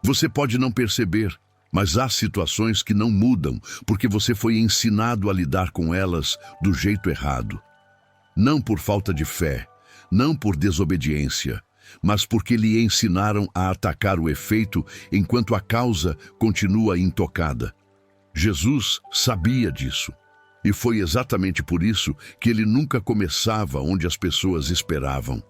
Você pode não perceber, mas há situações que não mudam porque você foi ensinado a lidar com elas do jeito errado. Não por falta de fé, não por desobediência, mas porque lhe ensinaram a atacar o efeito enquanto a causa continua intocada. Jesus sabia disso, e foi exatamente por isso que ele nunca começava onde as pessoas esperavam.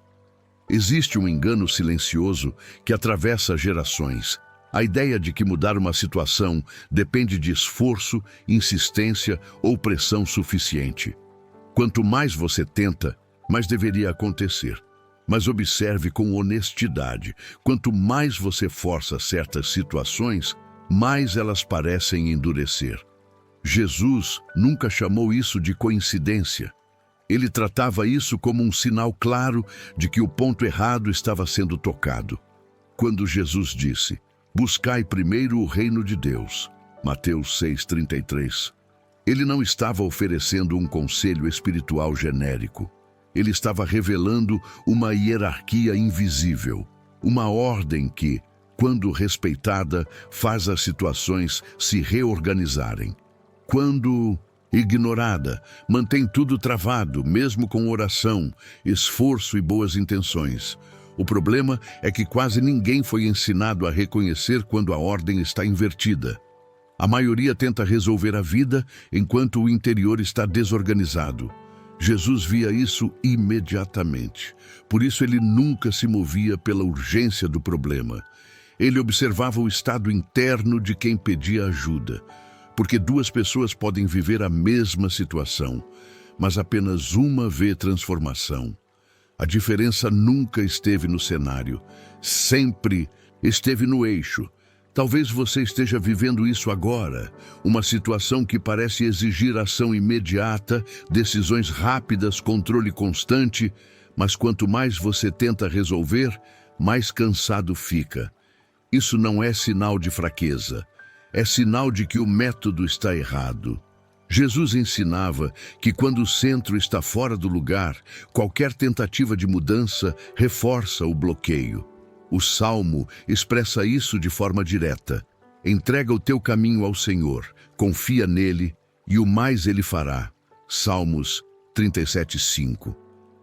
Existe um engano silencioso que atravessa gerações. A ideia de que mudar uma situação depende de esforço, insistência ou pressão suficiente. Quanto mais você tenta, mais deveria acontecer. Mas observe com honestidade, quanto mais você força certas situações, mais elas parecem endurecer. Jesus nunca chamou isso de coincidência. Ele tratava isso como um sinal claro de que o ponto errado estava sendo tocado. Quando Jesus disse, buscai primeiro o reino de Deus, Mateus 6,33, ele não estava oferecendo um conselho espiritual genérico. Ele estava revelando uma hierarquia invisível, uma ordem que, quando respeitada, faz as situações se reorganizarem. Quando ignorada, mantém tudo travado, mesmo com oração, esforço e boas intenções. O problema é que quase ninguém foi ensinado a reconhecer quando a ordem está invertida. A maioria tenta resolver a vida enquanto o interior está desorganizado. Jesus via isso imediatamente. Por isso ele nunca se movia pela urgência do problema. Ele observava o estado interno de quem pedia ajuda. Porque duas pessoas podem viver a mesma situação, mas apenas uma vê transformação. A diferença nunca esteve no cenário, sempre esteve no eixo. Talvez você esteja vivendo isso agora, uma situação que parece exigir ação imediata, decisões rápidas, controle constante, mas quanto mais você tenta resolver, mais cansado fica. Isso não é sinal de fraqueza, é sinal de que o método está errado. Jesus ensinava que quando o centro está fora do lugar, qualquer tentativa de mudança reforça o bloqueio. O Salmo expressa isso de forma direta. Entrega o teu caminho ao Senhor, confia nele e o mais ele fará. Salmos 37:5.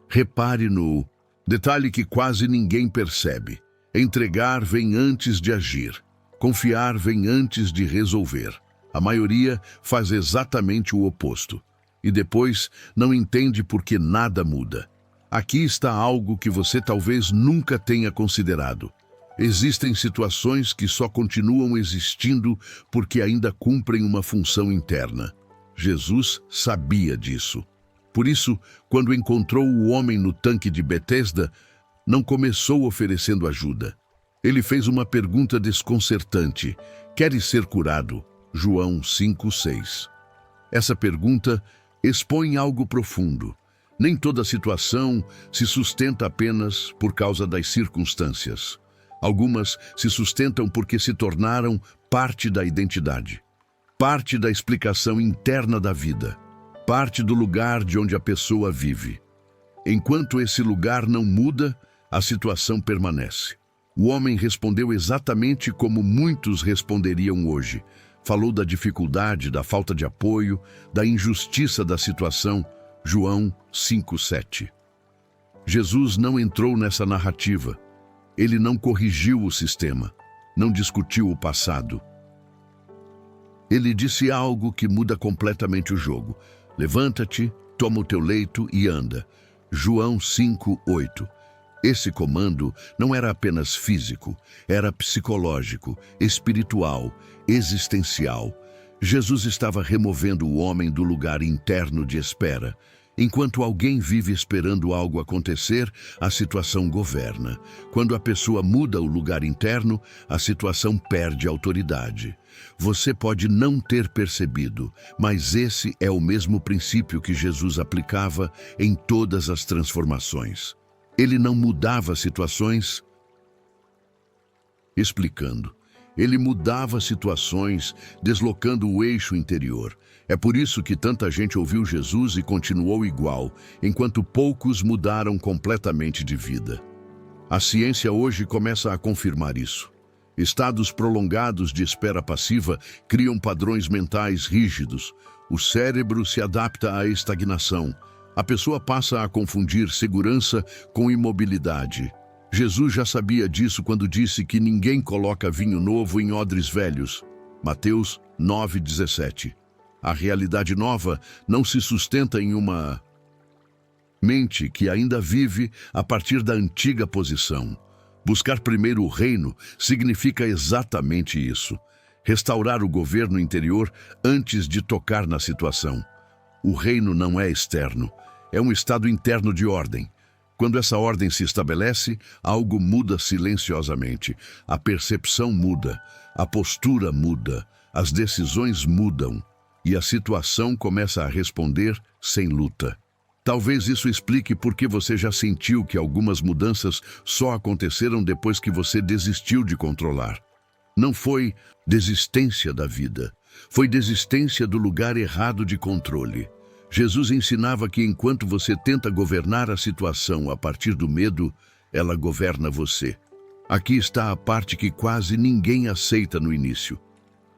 Repare no detalhe que quase ninguém percebe. Entregar vem antes de agir. Confiar vem antes de resolver. A maioria faz exatamente o oposto. E depois não entende por que nada muda. Aqui está algo que você talvez nunca tenha considerado. Existem situações que só continuam existindo porque ainda cumprem uma função interna. Jesus sabia disso. Por isso, quando encontrou o homem no tanque de Betesda, não começou oferecendo ajuda. Ele fez uma pergunta desconcertante. Queres ser curado? João 5,6. Essa pergunta expõe algo profundo. Nem toda situação se sustenta apenas por causa das circunstâncias. Algumas se sustentam porque se tornaram parte da identidade, parte da explicação interna da vida, parte do lugar de onde a pessoa vive. Enquanto esse lugar não muda, a situação permanece. O homem respondeu exatamente como muitos responderiam hoje. Falou da dificuldade, da falta de apoio, da injustiça da situação. João 5,7. Jesus não entrou nessa narrativa. Ele não corrigiu o sistema, não discutiu o passado. Ele disse algo que muda completamente o jogo. Levanta-te, toma o teu leito e anda. João 5,8. Esse comando não era apenas físico, era psicológico, espiritual, existencial. Jesus estava removendo o homem do lugar interno de espera. Enquanto alguém vive esperando algo acontecer, a situação governa. Quando a pessoa muda o lugar interno, a situação perde autoridade. Você pode não ter percebido, mas esse é o mesmo princípio que Jesus aplicava em todas as transformações. Ele não mudava situações explicando. Ele mudava situações, deslocando o eixo interior. É por isso que tanta gente ouviu Jesus e continuou igual, enquanto poucos mudaram completamente de vida. A ciência hoje começa a confirmar isso. Estados prolongados de espera passiva criam padrões mentais rígidos. O cérebro se adapta à estagnação. A pessoa passa a confundir segurança com imobilidade. Jesus já sabia disso quando disse que ninguém coloca vinho novo em odres velhos. Mateus 9,17. A realidade nova não se sustenta em uma mente que ainda vive a partir da antiga posição. Buscar primeiro o reino significa exatamente isso. Restaurar o governo interior antes de tocar na situação. O reino não é externo, é um estado interno de ordem. Quando essa ordem se estabelece, algo muda silenciosamente. A percepção muda, a postura muda, as decisões mudam e a situação começa a responder sem luta. Talvez isso explique por que você já sentiu que algumas mudanças só aconteceram depois que você desistiu de controlar. Não foi desistência da vida, foi desistência do lugar errado de controle. Jesus ensinava que enquanto você tenta governar a situação a partir do medo, ela governa você. Aqui está a parte que quase ninguém aceita no início.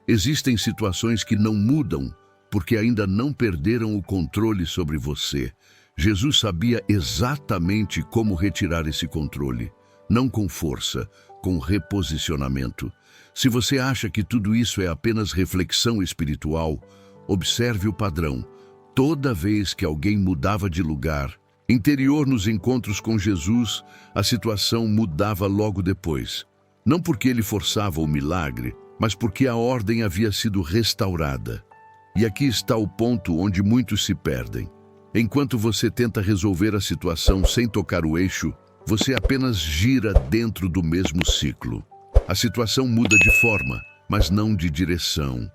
Existem situações que não mudam porque ainda não perderam o controle sobre você. Jesus sabia exatamente como retirar esse controle, não com força, com reposicionamento. Se você acha que tudo isso é apenas reflexão espiritual, observe o padrão. Toda vez que alguém mudava de lugar, interior nos encontros com Jesus, a situação mudava logo depois. Não porque ele forçava o milagre, mas porque a ordem havia sido restaurada. E aqui está o ponto onde muitos se perdem. Enquanto você tenta resolver a situação sem tocar o eixo, você apenas gira dentro do mesmo ciclo. A situação muda de forma, mas não de direção.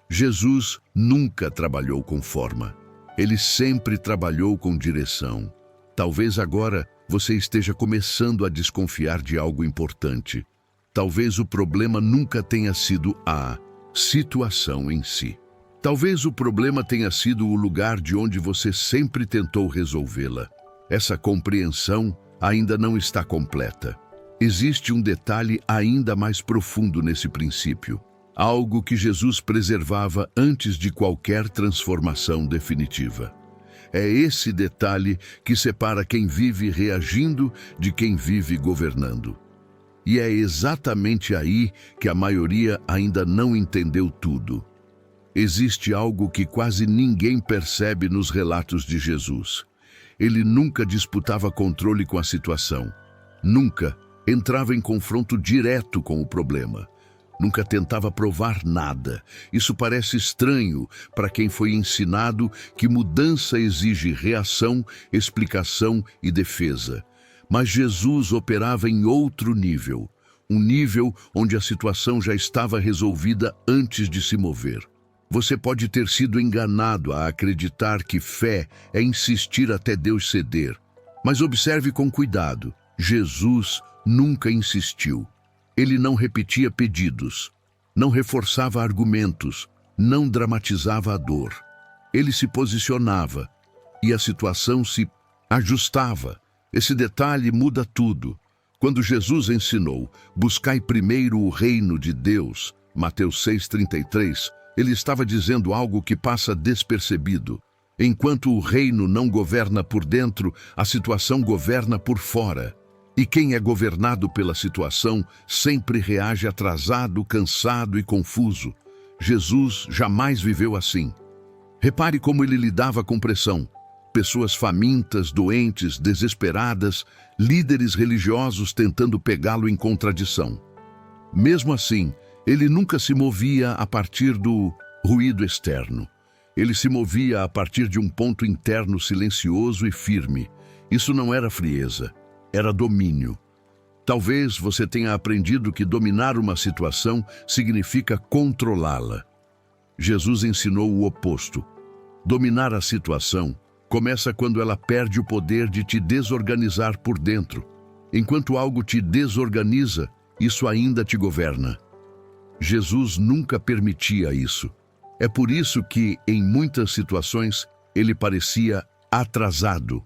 Jesus nunca trabalhou com forma. Ele sempre trabalhou com direção. Talvez agora você esteja começando a desconfiar de algo importante. Talvez o problema nunca tenha sido a situação em si. Talvez o problema tenha sido o lugar de onde você sempre tentou resolvê-la. Essa compreensão ainda não está completa. Existe um detalhe ainda mais profundo nesse princípio. Algo que Jesus preservava antes de qualquer transformação definitiva. É esse detalhe que separa quem vive reagindo de quem vive governando. E é exatamente aí que a maioria ainda não entendeu tudo. Existe algo que quase ninguém percebe nos relatos de Jesus. Ele nunca disputava controle com a situação. Nunca entrava em confronto direto com o problema. Nunca tentava provar nada. Isso parece estranho para quem foi ensinado que mudança exige reação, explicação e defesa. Mas Jesus operava em outro nível. Um nível onde a situação já estava resolvida antes de se mover. Você pode ter sido enganado a acreditar que fé é insistir até Deus ceder. Mas observe com cuidado. Jesus nunca insistiu. Ele não repetia pedidos, não reforçava argumentos, não dramatizava a dor. Ele se posicionava e a situação se ajustava. Esse detalhe muda tudo. Quando Jesus ensinou, buscai primeiro o reino de Deus, Mateus 6,33, ele estava dizendo algo que passa despercebido. Enquanto o reino não governa por dentro, a situação governa por fora. E quem é governado pela situação sempre reage atrasado, cansado e confuso. Jesus jamais viveu assim. Repare como ele lidava com pressão. Pessoas famintas, doentes, desesperadas, líderes religiosos tentando pegá-lo em contradição. Mesmo assim, ele nunca se movia a partir do ruído externo. Ele se movia a partir de um ponto interno silencioso e firme. Isso não era frieza. Era domínio. Talvez você tenha aprendido que dominar uma situação significa controlá-la. Jesus ensinou o oposto. Dominar a situação começa quando ela perde o poder de te desorganizar por dentro. Enquanto algo te desorganiza, isso ainda te governa. Jesus nunca permitia isso. É por isso que, em muitas situações, ele parecia atrasado.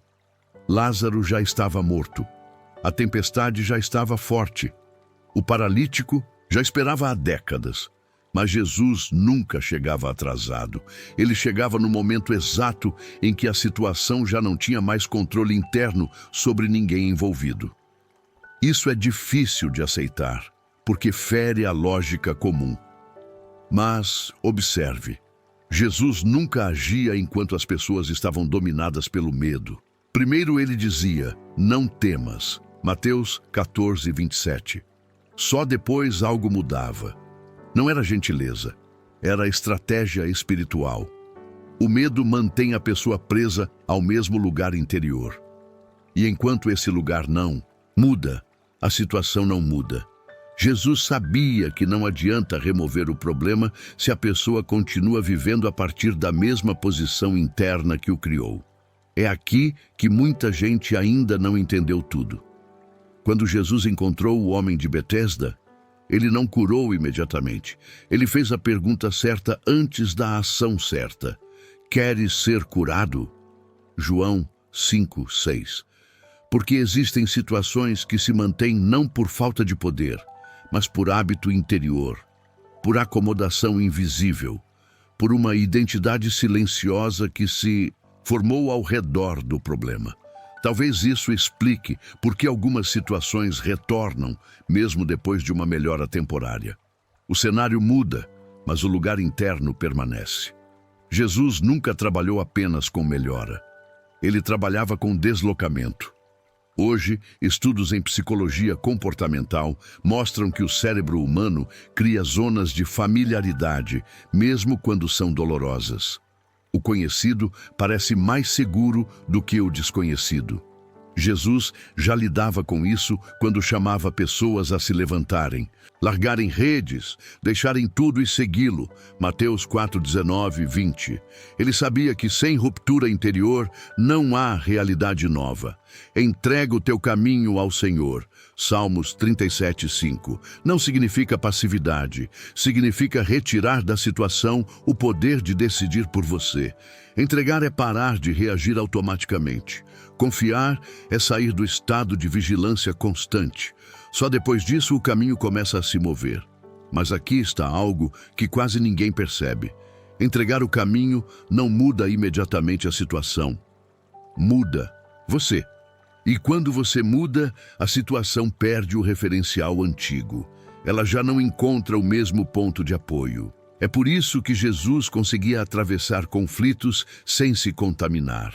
Lázaro já estava morto. A tempestade já estava forte. O paralítico Já esperava há décadas. Mas Jesus nunca chegava atrasado. Ele chegava no momento exato em que a situação já não tinha mais controle interno sobre ninguém envolvido. Isso é difícil de aceitar, porque fere a lógica comum. Mas, observe, Jesus nunca agia enquanto as pessoas estavam dominadas pelo medo. Primeiro ele dizia, não temas, Mateus 14, 27. Só depois algo mudava. Não era gentileza, era estratégia espiritual. O medo mantém a pessoa presa ao mesmo lugar interior. E enquanto esse lugar não muda, a situação não muda. Jesus sabia que não adianta remover o problema se a pessoa continua vivendo a partir da mesma posição interna que o criou. É aqui que muita gente ainda não entendeu tudo. Quando Jesus encontrou o homem de Betesda, ele não curou imediatamente. Ele fez a pergunta certa antes da ação certa. Queres ser curado? João 5, 6. Porque existem situações que se mantêm não por falta de poder, mas por hábito interior, por acomodação invisível, por uma identidade silenciosa que se formou ao redor do problema. Talvez isso explique por que algumas situações retornam, mesmo depois de uma melhora temporária. O cenário muda, mas o lugar interno permanece. Jesus nunca trabalhou apenas com melhora. Ele trabalhava com deslocamento. Hoje, estudos em psicologia comportamental mostram que o cérebro humano cria zonas de familiaridade, mesmo quando são dolorosas. O conhecido parece mais seguro do que o desconhecido. Jesus já lidava com isso quando chamava pessoas a se levantarem, largarem redes, deixarem tudo e segui-lo. Mateus 4:19, 20. Ele sabia que sem ruptura interior não há realidade nova. Entrega o teu caminho ao Senhor. Salmos 37:5. Não significa passividade, significa retirar da situação o poder de decidir por você. Entregar é parar de reagir automaticamente. Confiar é sair do estado de vigilância constante. Só depois disso o caminho começa a se mover. Mas aqui está algo que quase ninguém percebe. Entregar o caminho não muda imediatamente a situação. Muda você. E quando você muda, a situação perde o referencial antigo. Ela já não encontra o mesmo ponto de apoio. É por isso que Jesus conseguia atravessar conflitos sem se contaminar.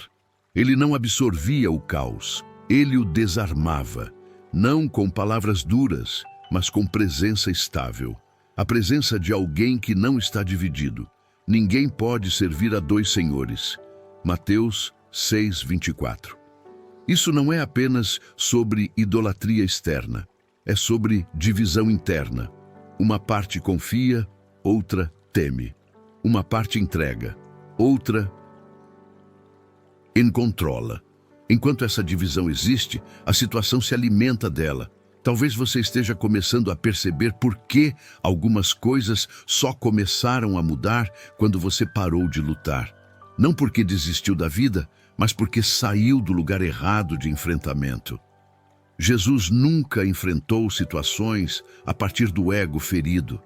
Ele não absorvia o caos, ele o desarmava, não com palavras duras, mas com presença estável. A presença de alguém que não está dividido. Ninguém pode servir a dois senhores. Mateus 6:24. Isso não é apenas sobre idolatria externa, é sobre divisão interna. Uma parte confia, outra teme. Uma parte entrega, outra controla. Enquanto essa divisão existe, a situação se alimenta dela. Talvez você esteja começando a perceber por que algumas coisas só começaram a mudar quando você parou de lutar. Não porque desistiu da vida, mas porque saiu do lugar errado de enfrentamento. Jesus nunca enfrentou situações a partir do ego ferido.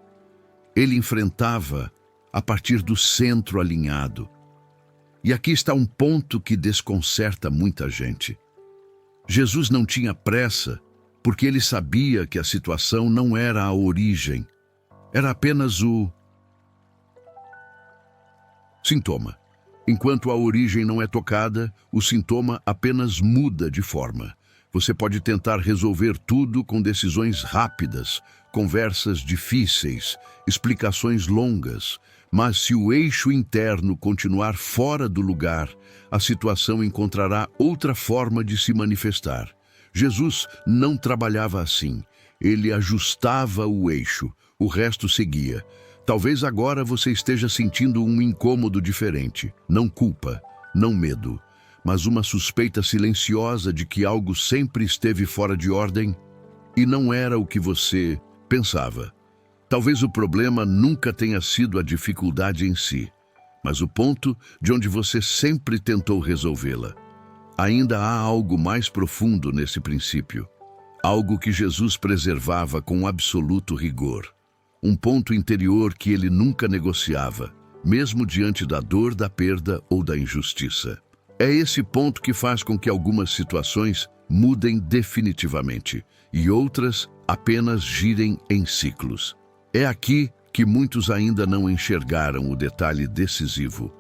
Ele enfrentava a partir do centro alinhado. E aqui está um ponto que desconcerta muita gente. Jesus não tinha pressa, porque ele sabia que a situação não era a origem, era apenas o sintoma. Enquanto a origem não é tocada, o sintoma apenas muda de forma. Você pode tentar resolver tudo com decisões rápidas, conversas difíceis, explicações longas, mas se o eixo interno continuar fora do lugar, a situação encontrará outra forma de se manifestar. Jesus não trabalhava assim. Ele ajustava o eixo, o resto seguia. Talvez agora você esteja sentindo um incômodo diferente. Não culpa, não medo, mas uma suspeita silenciosa de que algo sempre esteve fora de ordem e não era o que você pensava. Talvez o problema nunca tenha sido a dificuldade em si, mas o ponto de onde você sempre tentou resolvê-la. Ainda há algo mais profundo nesse princípio, algo que Jesus preservava com absoluto rigor. um ponto interior que ele nunca negociava, mesmo diante da dor, da perda ou da injustiça. É esse ponto que faz com que algumas situações mudem definitivamente e outras apenas girem em ciclos. É aqui que muitos ainda não enxergaram o detalhe decisivo.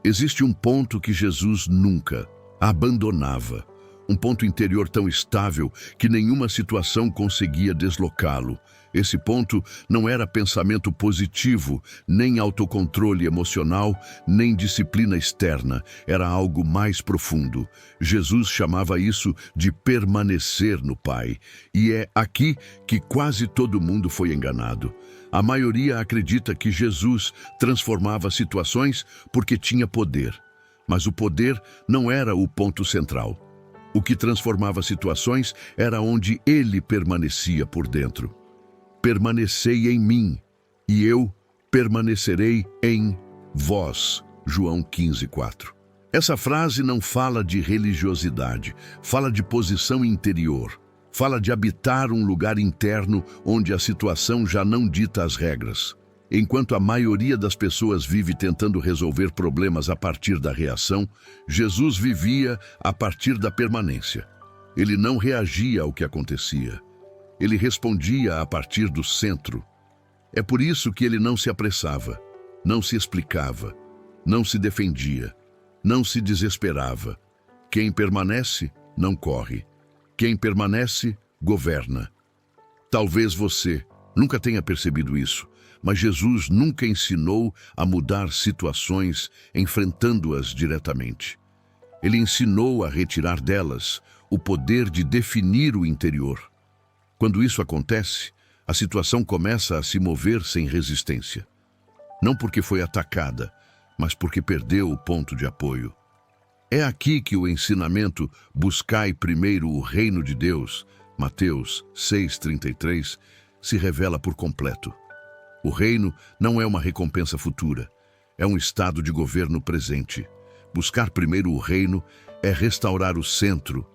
Existe um ponto que Jesus nunca abandonava, um ponto interior tão estável que nenhuma situação conseguia deslocá-lo. Esse ponto não era pensamento positivo, nem autocontrole emocional, nem disciplina externa. Era algo mais profundo. Jesus chamava isso de permanecer no Pai. E é aqui que quase todo mundo foi enganado. A maioria acredita que Jesus transformava situações porque tinha poder. Mas o poder não era o ponto central. O que transformava situações era onde ele permanecia por dentro. Permanecei em mim, e eu permanecerei em vós. João 15:4. Essa frase não fala de religiosidade, fala de posição interior. Fala de habitar um lugar interno onde a situação já não dita as regras. Enquanto a maioria das pessoas vive tentando resolver problemas a partir da reação, Jesus vivia a partir da permanência. Ele não reagia ao que acontecia. Ele respondia a partir do centro. É por isso que ele não se apressava, não se explicava, não se defendia, não se desesperava. Quem permanece, não corre. Quem permanece, governa. Talvez você nunca tenha percebido isso, mas Jesus nunca ensinou a mudar situações enfrentando-as diretamente. Ele ensinou a retirar delas o poder de definir o interior. Quando isso acontece, a situação começa a se mover sem resistência. Não porque foi atacada, mas porque perdeu o ponto de apoio. É aqui que o ensinamento "buscai primeiro o reino de Deus", Mateus 6:33, se revela por completo. O reino não é uma recompensa futura, é um estado de governo presente. Buscar primeiro o reino é restaurar o centro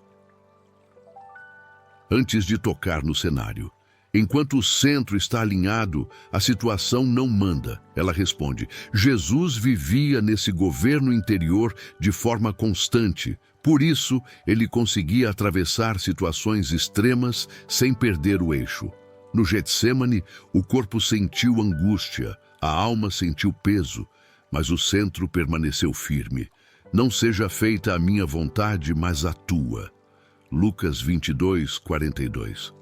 antes de tocar no cenário. Enquanto o centro está alinhado, a situação não manda, ela responde. Jesus vivia nesse governo interior de forma constante. Por isso, ele conseguia atravessar situações extremas sem perder o eixo. No Getsêmani, o corpo sentiu angústia, a alma sentiu peso, mas o centro permaneceu firme. Não seja feita a minha vontade, mas a tua. Lucas 22:42.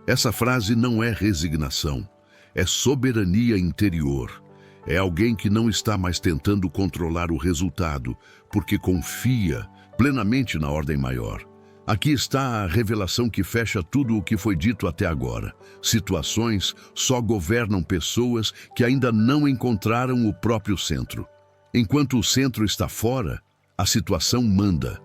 Essa frase não é resignação, é soberania interior. É alguém que não está mais tentando controlar o resultado, porque confia plenamente na ordem maior. Aqui está a revelação que fecha tudo o que foi dito até agora. Situações só governam pessoas que ainda não encontraram o próprio centro. Enquanto o centro está fora, a situação manda.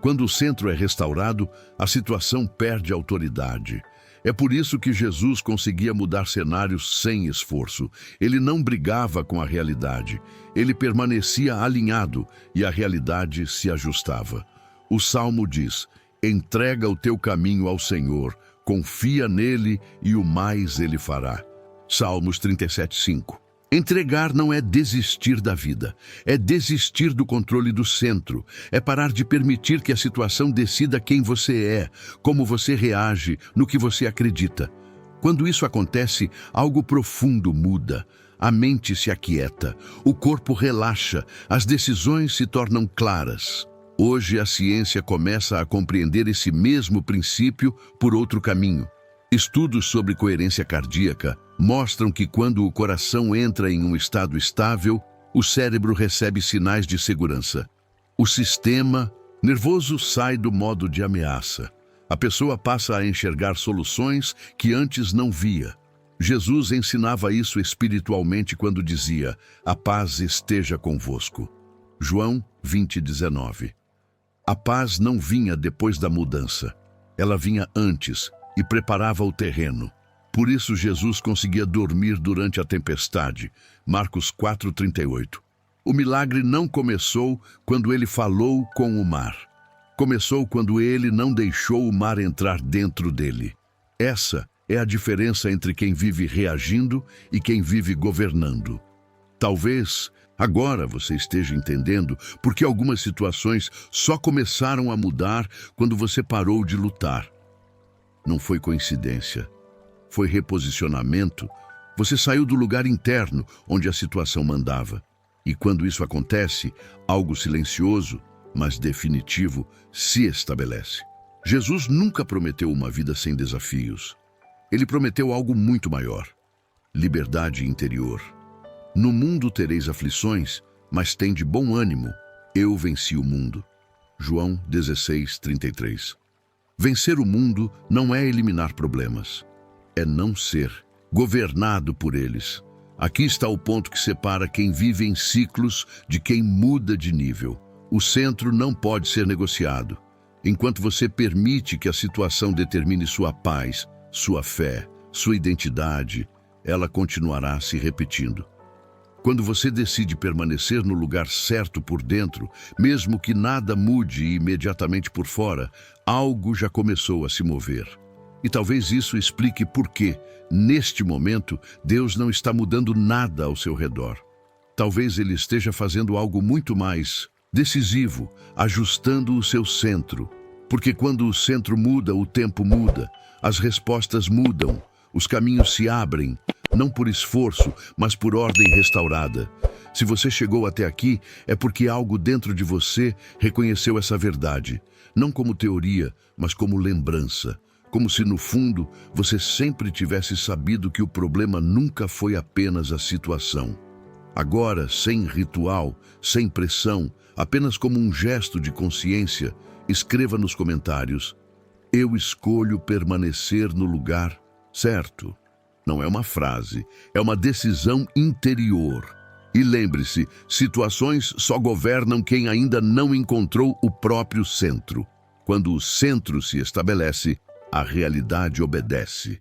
Quando o centro é restaurado, a situação perde autoridade. É por isso que Jesus conseguia mudar cenários sem esforço. Ele não brigava com a realidade. Ele permanecia alinhado e a realidade se ajustava. O Salmo diz: entrega o teu caminho ao Senhor, confia nele e o mais ele fará. Salmos 37:5. Entregar não é desistir da vida, é desistir do controle do centro, é parar de permitir que a situação decida quem você é, como você reage, no que você acredita. Quando isso acontece, algo profundo muda. A mente se aquieta, o corpo relaxa, as decisões se tornam claras. Hoje a ciência começa a compreender esse mesmo princípio por outro caminho. Estudos sobre coerência cardíaca mostram que quando o coração entra em um estado estável, o cérebro recebe sinais de segurança. O sistema nervoso sai do modo de ameaça. A pessoa passa a enxergar soluções que antes não via. Jesus ensinava isso espiritualmente quando dizia: a paz esteja convosco. João 20:19. A paz não vinha depois da mudança. Ela vinha antes e preparava o terreno. Por isso Jesus conseguia dormir durante a tempestade. Marcos 4:38. O milagre não começou quando ele falou com o mar. Começou quando ele não deixou o mar entrar dentro dele. Essa É a diferença entre quem vive reagindo e quem vive governando. Talvez agora você esteja entendendo porque algumas situações só começaram a mudar quando você parou de lutar. Não foi coincidência, foi reposicionamento. Você saiu do lugar interno onde a situação mandava. E quando isso acontece, algo silencioso, mas definitivo, se estabelece. Jesus nunca prometeu uma vida sem desafios. Ele prometeu algo muito maior: liberdade interior. No mundo tereis aflições, mas tende bom ânimo. Eu venci o mundo. João 16:33. Vencer o mundo não é eliminar problemas, é não ser governado por eles. Aqui está o ponto que separa quem vive em ciclos de quem muda de nível. O centro não pode ser negociado. Enquanto você permite que a situação determine sua paz, sua fé, sua identidade, ela continuará se repetindo. Quando você decide permanecer no lugar certo por dentro, mesmo que nada mude imediatamente por fora, algo já começou a se mover. E talvez isso explique por que, neste momento, Deus não está mudando nada ao seu redor. Talvez Ele esteja fazendo algo muito mais decisivo, ajustando o seu centro. Porque quando o centro muda, o tempo muda, as respostas mudam, os caminhos se abrem, não por esforço, mas por ordem restaurada. Se você chegou até aqui, é porque algo dentro de você reconheceu essa verdade, não como teoria, mas como lembrança. Como se, no fundo, você sempre tivesse sabido que o problema nunca foi apenas a situação. Agora, sem ritual, sem pressão, apenas como um gesto de consciência, escreva nos comentários: eu escolho permanecer no lugar certo. Não é uma frase, é uma decisão interior. E lembre-se, situações só governam quem ainda não encontrou o próprio centro. Quando o centro se estabelece, a realidade obedece.